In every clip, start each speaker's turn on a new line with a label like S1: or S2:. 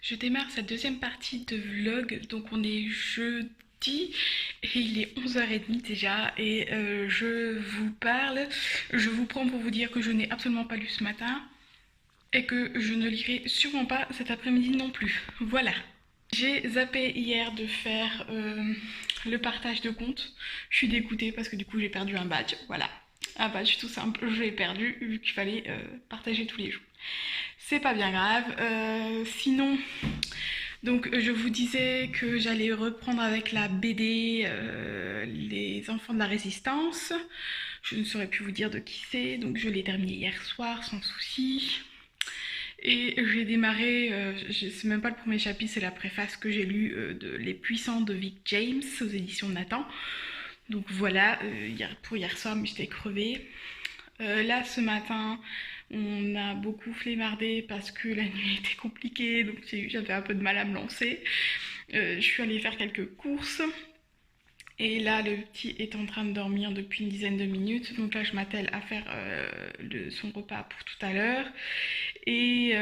S1: Je démarre cette deuxième partie de vlog, donc on est jeudi et il est 11h30 déjà et je vous prends pour vous dire que je n'ai absolument pas lu ce matin et que je ne lirai sûrement pas cet après-midi non plus. Voilà. J'ai zappé hier de faire le partage de compte. Je suis dégoûtée parce que du coup j'ai perdu un badge. Voilà, un badge tout simple, je l'ai perdu vu qu'il fallait partager tous les jours. C'est pas bien grave. Sinon, donc je vous disais que j'allais reprendre avec la BD Les Enfants de la Résistance. Je ne saurais plus vous dire de qui c'est, donc je l'ai terminé hier soir sans souci. Et j'ai démarré, c'est même pas le premier chapitre, c'est la préface que j'ai lue de Les Puissants de Vic James aux éditions de Nathan. Donc voilà, pour hier soir, mais j'étais crevée. Là, ce matin, on a beaucoup flemmardé parce que la nuit était compliquée, donc j'avais un peu de mal à me lancer. Je suis allée faire quelques courses. Et là, le petit est en train de dormir depuis une dizaine de minutes. Donc là, je m'attelle à faire son repas pour tout à l'heure. Et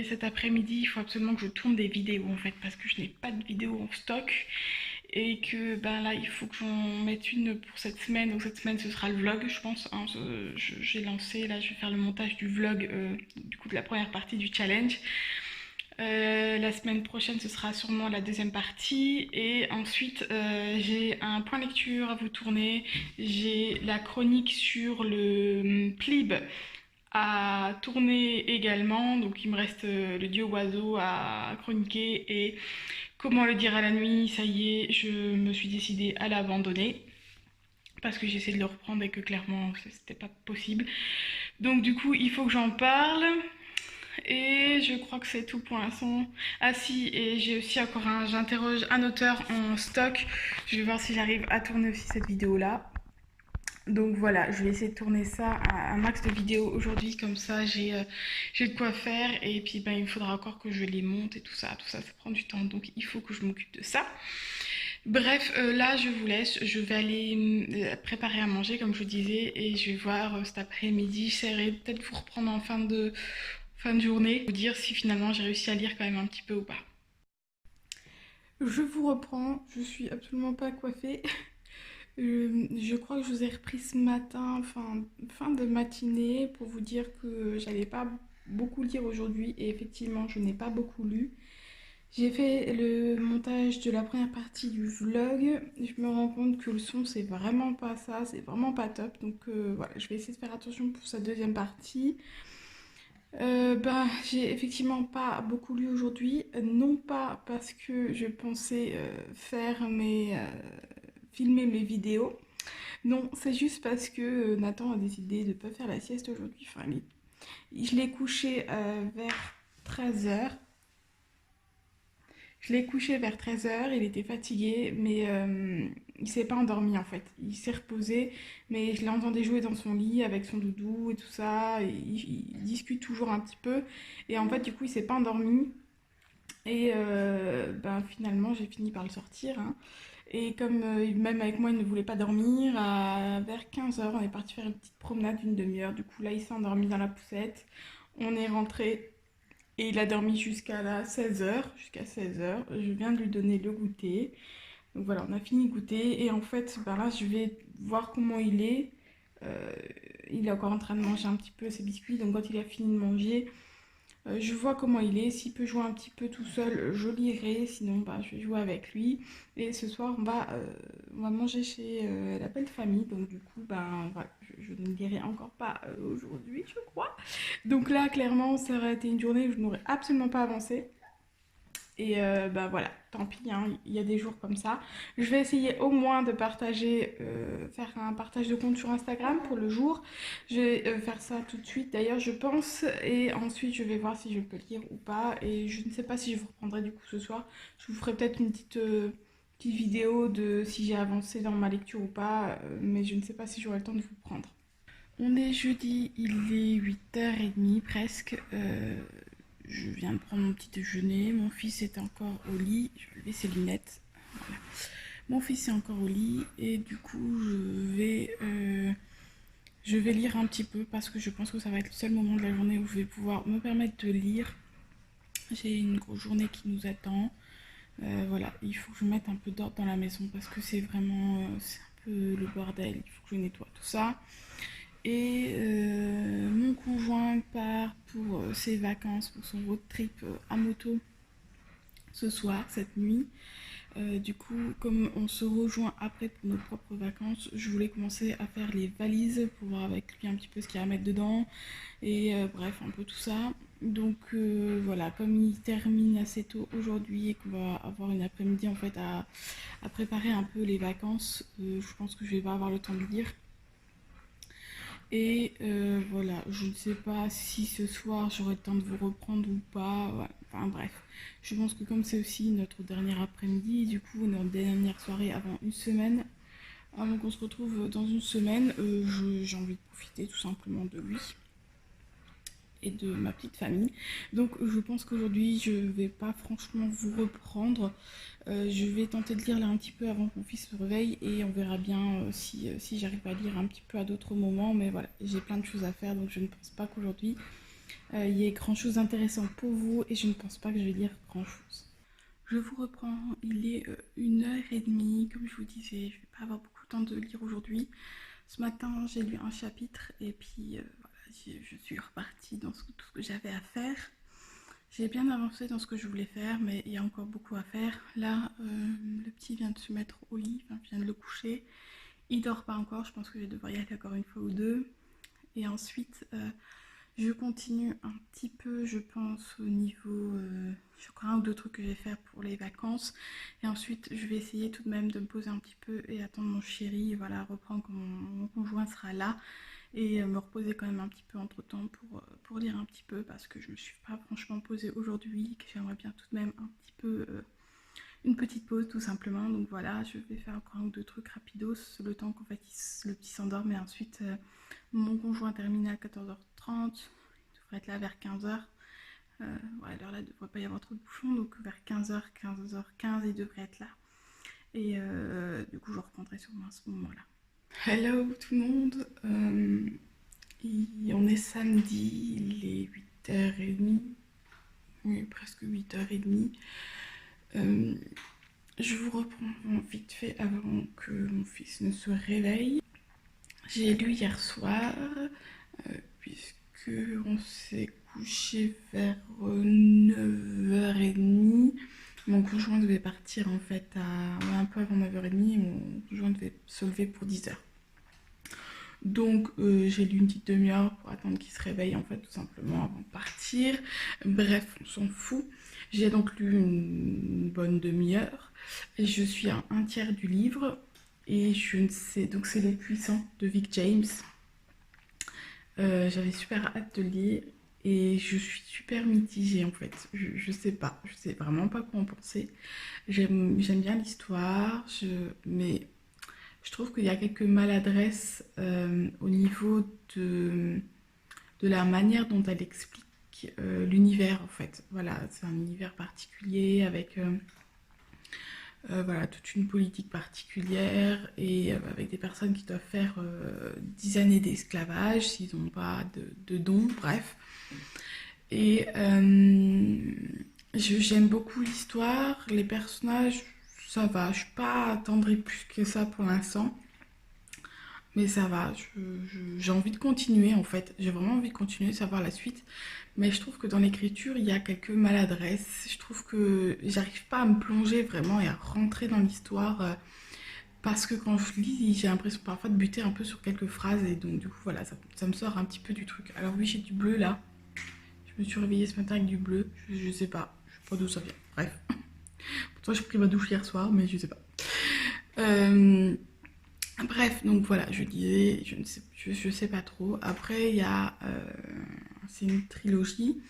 S1: cet après-midi, il faut absolument que je tourne des vidéos en fait, parce que je n'ai pas de vidéos en stock. Et que ben là, il faut que j'en mette une pour cette semaine. Donc cette semaine, ce sera le vlog, je pense. Hein. J'ai lancé, là, je vais faire le montage du vlog, du coup, de la première partie du challenge. La semaine prochaine, ce sera sûrement la deuxième partie. Et ensuite, j'ai un point lecture à vous tourner. J'ai la chronique sur le PLIB à tourner également. Donc, il me reste le dieu oiseau à chroniquer. Et comment le dire à la nuit, ça y est, je me suis décidée à l'abandonner. Parce que j'essaie de le reprendre et que clairement, c'était pas possible. Donc, du coup, il faut que j'en parle. Et je crois que c'est tout pour l'instant. Ah si, et j'ai aussi encore j'interroge un auteur en stock. Je vais voir si j'arrive à tourner aussi cette vidéo là. Donc voilà, je vais essayer de tourner ça à un max de vidéos aujourd'hui, comme ça j'ai de quoi faire. Et puis ben, il faudra encore que je les monte et tout ça prend du temps, donc il faut que je m'occupe de ça. Bref, là je vous laisse, je vais aller préparer à manger comme je vous disais et je vais voir cet après-midi, j'essaierai peut-être de vous reprendre en fin de journée, vous dire si finalement j'ai réussi à lire quand même un petit peu ou pas. Je vous reprends, je suis absolument pas coiffée. Je crois que je vous ai repris ce matin, fin de matinée, pour vous dire que j'allais pas beaucoup lire aujourd'hui et effectivement je n'ai pas beaucoup lu. J'ai fait le montage de la première partie du vlog. Je me rends compte que le son c'est vraiment pas ça, c'est vraiment pas top. Donc voilà, je vais essayer de faire attention pour sa deuxième partie. J'ai effectivement pas beaucoup lu aujourd'hui, non pas parce que je pensais filmer mes vidéos, non, c'est juste parce que Nathan a décidé de ne pas faire la sieste aujourd'hui. Je l'ai couché vers 13h. Je l'ai couché vers 13h, il était fatigué, mais il s'est pas endormi en fait. Il s'est reposé, mais je l'entendais jouer dans son lit avec son doudou et tout ça. Et il discute toujours un petit peu. Et en fait, du coup, il s'est pas endormi. Et finalement, j'ai fini par le sortir. Hein. Et comme même avec moi, il ne voulait pas dormir, vers 15h, on est parti faire une petite promenade d'une demi-heure. Du coup, là, il s'est endormi dans la poussette. On est rentré et il a dormi jusqu'à 16h. Jusqu'à 16h. Je viens de lui donner le goûter. Donc voilà, on a fini de goûter. Et en fait, là, je vais voir comment il est. Euh, il est encore en train de manger un petit peu ses biscuits. Donc quand il a fini de manger, je vois comment il est. S'il peut jouer un petit peu tout seul, je lirai. Sinon, je vais jouer avec lui. Et ce soir, on va manger chez la belle famille. Donc du coup, voilà, je ne lirai encore pas aujourd'hui, je crois. Donc là, clairement, ça aurait été une journée où je n'aurais absolument pas avancé. Et voilà, tant pis, hein, il y a des jours comme ça. Je vais essayer au moins de faire un partage de compte sur Instagram pour le jour. Je vais faire ça tout de suite d'ailleurs, je pense. Et ensuite, je vais voir si je peux lire ou pas. Et je ne sais pas si je vous reprendrai du coup ce soir. Je vous ferai peut-être une petite vidéo de si j'ai avancé dans ma lecture ou pas. Mais je ne sais pas si j'aurai le temps de vous prendre. On est jeudi, il est 8h30 presque. Je viens de prendre mon petit déjeuner. Mon fils est encore au lit. Je vais lever ses lunettes. Voilà. Mon fils est encore au lit et du coup je vais lire un petit peu parce que je pense que ça va être le seul moment de la journée où je vais pouvoir me permettre de lire. J'ai une grosse journée qui nous attend. Voilà, il faut que je mette un peu d'ordre dans la maison parce que c'est vraiment c'est un peu le bordel. Il faut que je nettoie tout ça. Et mon conjoint part pour ses vacances, pour son road trip à moto ce soir, cette nuit. Du coup, comme on se rejoint après pour nos propres vacances, je voulais commencer à faire les valises pour voir avec lui un petit peu ce qu'il y a à mettre dedans. Et bref, un peu tout ça. Donc voilà, comme il termine assez tôt aujourd'hui et qu'on va avoir une après-midi en fait à préparer un peu les vacances, je pense que je vais pas avoir le temps de lire. Et voilà, je ne sais pas si ce soir j'aurai le temps de vous reprendre ou pas. Voilà. Enfin bref, je pense que comme c'est aussi notre dernier après-midi, du coup notre dernière soirée avant une semaine, avant qu'on se retrouve dans une semaine, j'ai envie de profiter tout simplement de lui et de ma petite famille. Donc je pense qu'aujourd'hui je vais pas franchement vous reprendre. Je vais tenter de lire là un petit peu avant que mon fils se réveille et on verra bien si j'arrive à lire un petit peu à d'autres moments. Mais voilà, j'ai plein de choses à faire donc je ne pense pas qu'aujourd'hui il y ait grand chose d'intéressant pour vous et je ne pense pas que je vais lire grand chose. Je vous reprends, il est 1h30, comme je vous disais, je vais pas avoir beaucoup de temps de lire aujourd'hui. Ce matin, j'ai lu un chapitre et puis voilà, je suis repartie dans tout ce que j'avais à faire. J'ai bien avancé dans ce que je voulais faire, mais il y a encore beaucoup à faire. Là, le petit vient de se mettre au lit, enfin, vient de le coucher. Il dort pas encore, je pense que je vais devoir y aller encore une fois ou deux. Et ensuite, je continue un petit peu, je pense, au niveau... je crois un ou deux trucs que je vais faire pour les vacances. Et ensuite, je vais essayer tout de même de me poser un petit peu et attendre mon chéri, voilà, reprendre quand mon conjoint sera là. Et me reposer quand même un petit peu entre temps pour lire un petit peu parce que je me suis pas franchement posée aujourd'hui, que j'aimerais bien tout de même un petit peu une petite pause tout simplement. Donc voilà, je vais faire encore un ou deux trucs rapidos le temps qu'en fait le petit s'endorme et ensuite mon conjoint termine à 14h30, il devrait être là vers 15h. Ouais, alors là il ne devrait pas y avoir trop de bouchons donc vers 15h, 15h15 il devrait être là. Et du coup je reprendrai sûrement à ce moment-là. Hello tout le monde, on est samedi, il est 8h30, oui presque 8h30. Euh, je vous reprends vite fait avant que mon fils ne se réveille. J'ai lu hier soir, puisque on s'est couché vers 9h30. Mon conjoint devait partir en fait un peu avant 9h30 et mon conjoint devait se lever pour 10h. Donc j'ai lu une petite demi-heure pour attendre qu'il se réveille en fait tout simplement avant de partir. Bref, on s'en fout. J'ai donc lu une bonne demi-heure et je suis à un tiers du livre et je ne sais donc c'est Les Puissants de Vic James. J'avais super hâte de lire et je suis super mitigée en fait. Je sais pas, je sais vraiment pas quoi en penser. J'aime bien l'histoire, mais je trouve qu'il y a quelques maladresses au niveau de la manière dont elle explique l'univers en fait. Voilà, c'est un univers particulier avec voilà, toute une politique particulière et avec des personnes qui doivent faire 10 années d'esclavage s'ils n'ont pas de dons, bref. Et j'aime beaucoup l'histoire, les personnages, ça va, je suis pas attendrie plus que ça pour l'instant. Mais ça va, j'ai envie de continuer en fait. J'ai vraiment envie de continuer, de savoir la suite. Mais je trouve que dans l'écriture, il y a quelques maladresses. Je trouve que j'arrive pas à me plonger vraiment et à rentrer dans l'histoire. Parce que quand je lis, j'ai l'impression parfois de buter un peu sur quelques phrases. Et donc du coup, voilà, ça me sort un petit peu du truc. Alors oui, j'ai du bleu là. Je me suis réveillée ce matin avec du bleu. Je sais pas. Je sais pas d'où ça vient. Bref. Pourtant, j'ai pris ma douche hier soir, mais je sais pas. Euh, Bref, donc voilà, je disais, je sais pas trop. Après, il y a, c'est une trilogie,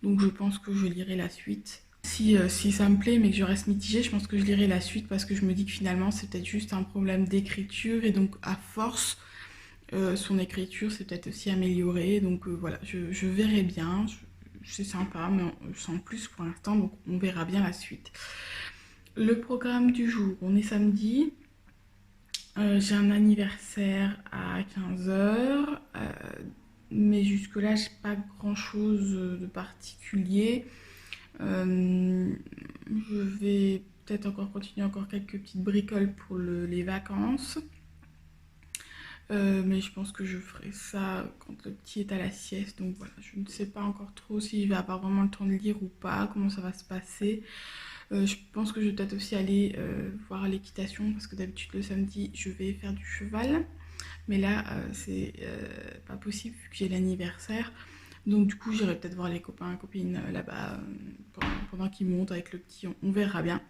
S1: donc je pense que je lirai la suite. Si ça me plaît, mais que je reste mitigée, je pense que je lirai la suite parce que je me dis que finalement, c'est peut-être juste un problème d'écriture et donc à force, son écriture s'est peut-être aussi améliorée. Donc voilà, je verrai bien. C'est sympa, mais sans plus pour l'instant, donc on verra bien la suite. Le programme du jour, on est samedi. J'ai un anniversaire à 15h, mais jusque-là, j'ai pas grand-chose de particulier. Euh, je vais peut-être encore continuer encore quelques petites bricoles pour les vacances. Mais je pense que je ferai ça quand le petit est à la sieste. Donc voilà, je ne sais pas encore trop s'il va avoir vraiment le temps de lire ou pas, comment ça va se passer. Je pense que je vais peut-être aussi aller voir l'équitation parce que d'habitude le samedi je vais faire du cheval. Mais là c'est pas possible vu que j'ai l'anniversaire. Donc du coup j'irai peut-être voir les copains et copines là-bas pendant qu'ils montent avec le petit, on verra bien.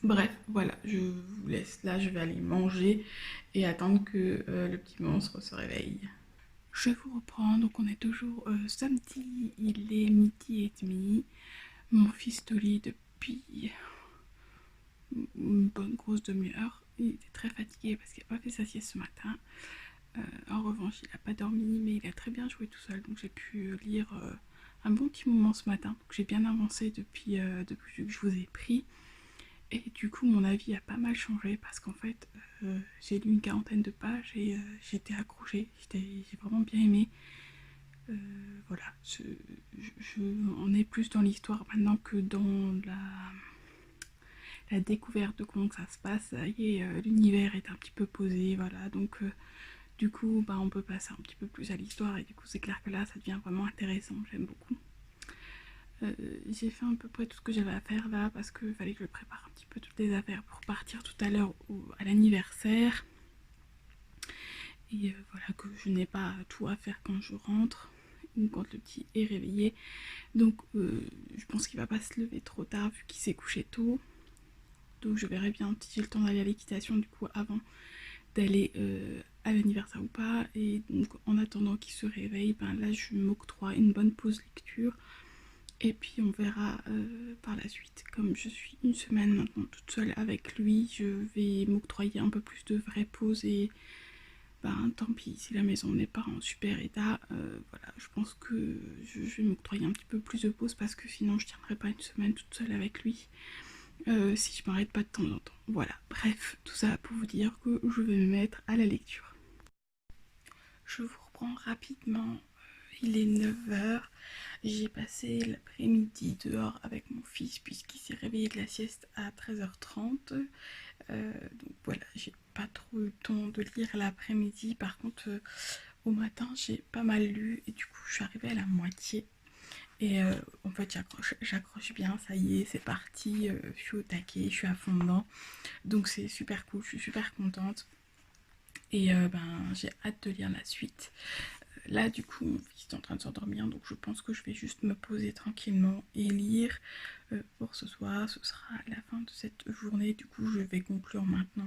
S1: Bref, voilà, je vous laisse là, je vais aller manger et attendre que le petit monstre se réveille. Je vous reprends, donc on est toujours samedi, il est midi et demi. Mon fils au lit depuis une bonne grosse demi-heure. Il était très fatigué parce qu'il n'a pas fait sa sieste ce matin. En revanche, il n'a pas dormi, mais il a très bien joué tout seul, donc j'ai pu lire un bon petit moment ce matin. Donc j'ai bien avancé depuis que je vous ai pris. Et du coup, mon avis a pas mal changé parce qu'en fait, j'ai lu une quarantaine de pages et j'étais accrochée. J'ai vraiment bien aimé. Euh, voilà, on est plus dans l'histoire maintenant que dans la découverte de comment que ça se passe. Ça y est, l'univers est un petit peu posé, voilà. Donc, du coup, bah, on peut passer un petit peu plus à l'histoire et du coup, c'est clair que là, ça devient vraiment intéressant. J'aime beaucoup. J'ai fait à peu près tout ce que j'avais à faire là parce qu'il fallait que je prépare un petit peu toutes les affaires pour partir tout à l'heure à l'anniversaire. Et voilà que je n'ai pas tout à faire quand je rentre ou quand le petit est réveillé. Donc je pense qu'il va pas se lever trop tard vu qu'il s'est couché tôt. Donc je verrai bien si j'ai le temps d'aller à l'équitation du coup avant d'aller à l'anniversaire ou pas. Et donc en attendant qu'il se réveille, ben là je m'octroie une bonne pause lecture. Et puis on verra par la suite. Comme je suis une semaine maintenant toute seule avec lui, je vais m'octroyer un peu plus de vraies pauses et ben tant pis si la maison n'est pas en super état. Voilà, je pense que je vais m'octroyer un petit peu plus de pauses parce que sinon je tiendrai pas une semaine toute seule avec lui si je m'arrête pas de temps en temps. Voilà, bref, tout ça pour vous dire que je vais me mettre à la lecture. Je vous reprends rapidement. Il est 9 h. J'ai passé l'après-midi dehors avec mon fils puisqu'il s'est réveillé de la sieste à 13h30. Donc voilà, j'ai pas trop eu le temps de lire l'après-midi. Par contre, au matin, j'ai pas mal lu et du coup, je suis arrivée à la moitié. Et en fait, j'accroche bien, ça y est, c'est parti. Je suis au taquet, je suis à fond dedans. Donc c'est super cool, je suis super contente. Et ben, j'ai hâte de lire la suite. Là, du coup, mon fils est en train de s'endormir, donc je pense que je vais juste me poser tranquillement et lire pour ce soir. Ce sera la fin de cette journée. Du coup, je vais conclure maintenant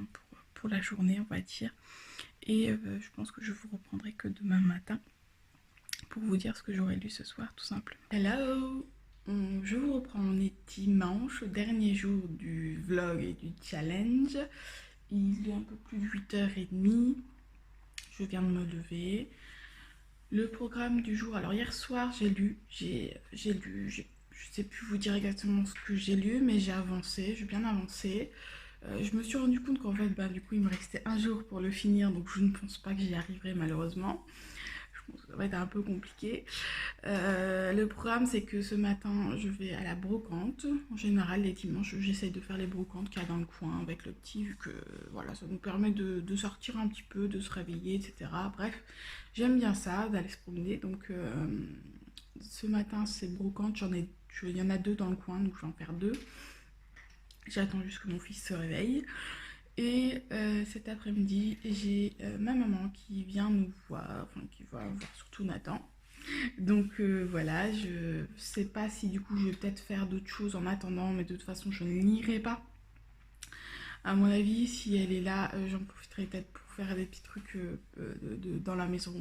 S1: pour la journée, on va dire. Et je pense que je vous reprendrai que demain matin pour vous dire ce que j'aurai lu ce soir, tout simplement. Hello! Je vous reprends, on est dimanche, dernier jour du vlog et du challenge. Il est un peu plus de 8h30. Je viens de me lever. Le programme du jour, alors hier soir je sais plus vous dire exactement ce que j'ai lu, mais j'ai bien avancé. Je me suis rendu compte qu'en fait, bah, du coup, il me restait un jour pour le finir, donc je ne pense pas que j'y arriverai malheureusement. Je pense que ça va être un peu compliqué. Le programme, c'est que ce matin, je vais à la brocante. En général, les dimanches, j'essaye de faire les brocantes qu'il y a dans le coin avec le petit, vu que voilà, ça nous permet de sortir un petit peu, de se réveiller, etc. Bref, j'aime bien ça, d'aller se promener. Donc, ce matin, c'est brocante. Il y en a deux dans le coin, donc je vais en faire deux. J'attends juste que mon fils se réveille. Et cet après-midi, j'ai ma maman qui vient nous voir, enfin qui va voir surtout Nathan. Donc voilà, je sais pas si du coup je vais peut-être faire d'autres choses en attendant, mais de toute façon je ne lirai pas. À mon avis, si elle est là, j'en profiterai peut-être pour faire des petits trucs dans la maison.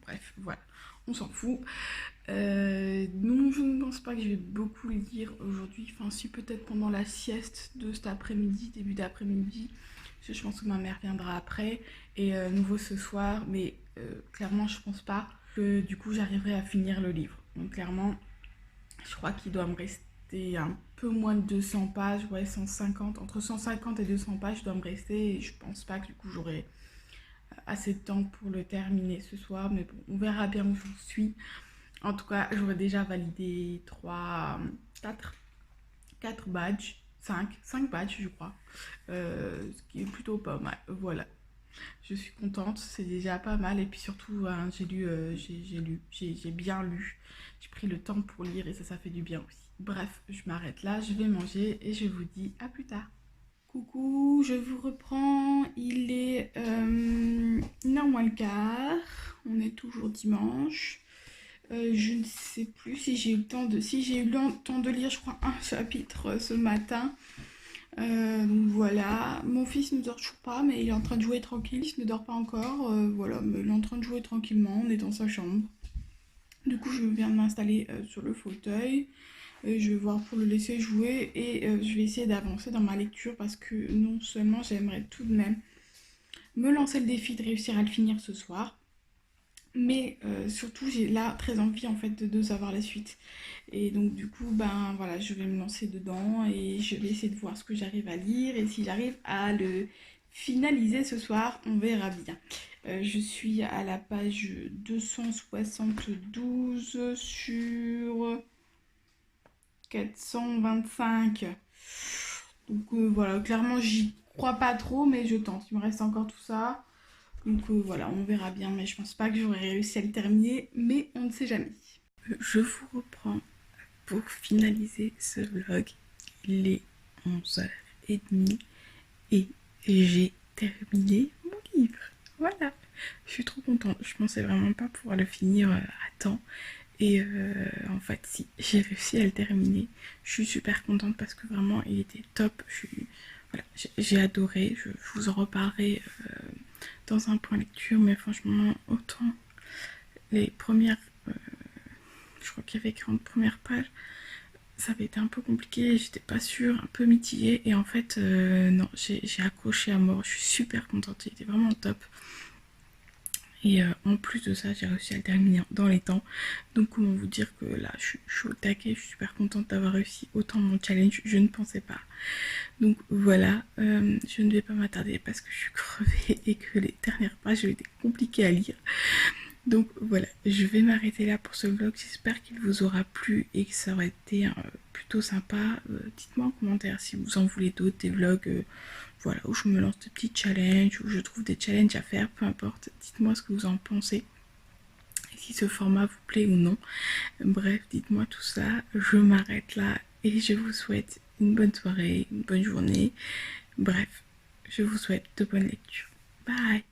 S1: Bref, voilà, on s'en fout. Non, je ne pense pas que je vais beaucoup lire aujourd'hui. Enfin, si peut-être pendant la sieste de cet après-midi, début d'après-midi. Parce que je pense que ma mère viendra après. Et nouveau ce soir. Mais clairement, je pense pas que du coup j'arriverai à finir le livre. Donc clairement, je crois qu'il doit me rester un peu moins de 200 pages. Ouais, 150. Entre 150 et 200 pages doit me rester. Et je pense pas que du coup j'aurai assez de temps pour le terminer ce soir. Mais bon, on verra bien où j'en suis. En tout cas, j'aurais déjà validé 4 badges, 5 badges je crois, ce qui est plutôt pas mal. Voilà, je suis contente, c'est déjà pas mal. Et puis surtout, hein, j'ai lu, j'ai bien lu, j'ai pris le temps pour lire et ça fait du bien aussi. Bref, je m'arrête là, je vais manger et je vous dis à plus tard. Coucou, je vous reprends, il est 1h moins le quart, on est toujours dimanche. Je ne sais plus si j'ai eu le temps de, si j'ai eu le temps de lire, je crois, un chapitre ce matin. Donc voilà, mon fils ne dort toujours pas, mais il est en train de jouer tranquille, il ne dort pas encore. Voilà, mais il est en train de jouer tranquillement, on est dans sa chambre. Du coup, je viens de m'installer sur le fauteuil. Je vais voir pour le laisser jouer et je vais essayer d'avancer dans ma lecture parce que non seulement j'aimerais tout de même me lancer le défi de réussir à le finir ce soir, mais surtout j'ai là très envie en fait de savoir la suite. Et donc du coup, ben voilà, je vais me lancer dedans et je vais essayer de voir ce que j'arrive à lire et si j'arrive à le finaliser ce soir, on verra bien. Je suis à la page 272 sur 425. Donc voilà, clairement j'y crois pas trop, mais je tente. Il me reste encore tout ça. Donc voilà, on verra bien, mais je pense pas que j'aurai réussi à le terminer, mais on ne sait jamais. Je vous reprends pour finaliser ce vlog. Il est 11h30 et j'ai terminé mon livre. Voilà, je suis trop contente. Je pensais vraiment pas pouvoir le finir à temps. Et en fait, si, j'ai réussi à le terminer. Je suis super contente parce que vraiment, il était top. Voilà, j'ai adoré. Je vous en reparlerai dans un point lecture. Mais franchement, autant les premières... je crois qu'il y avait 40 premières pages. Ça avait été un peu compliqué. J'étais pas sûre, un peu mitigée. Et en fait, non, j'ai accroché à mort. Je suis super contente. Il était vraiment top. Et en plus de ça, j'ai réussi à le terminer dans les temps. Donc comment vous dire que là, je suis au taquet, je suis super contente d'avoir réussi autant mon challenge, je ne pensais pas. Donc voilà, je ne vais pas m'attarder parce que je suis crevée et que les dernières pages ont été compliquées à lire. Donc voilà, je vais m'arrêter là pour ce vlog. J'espère qu'il vous aura plu et que ça aura été plutôt sympa. Dites-moi en commentaire si vous en voulez d'autres, des vlogs voilà, où je me lance de petits challenges, où je trouve des challenges à faire, peu importe. Dites-moi ce que vous en pensez. Et si ce format vous plaît ou non. Bref, dites-moi tout ça. Je m'arrête là et je vous souhaite une bonne soirée, une bonne journée. Bref, je vous souhaite de bonnes lectures. Bye!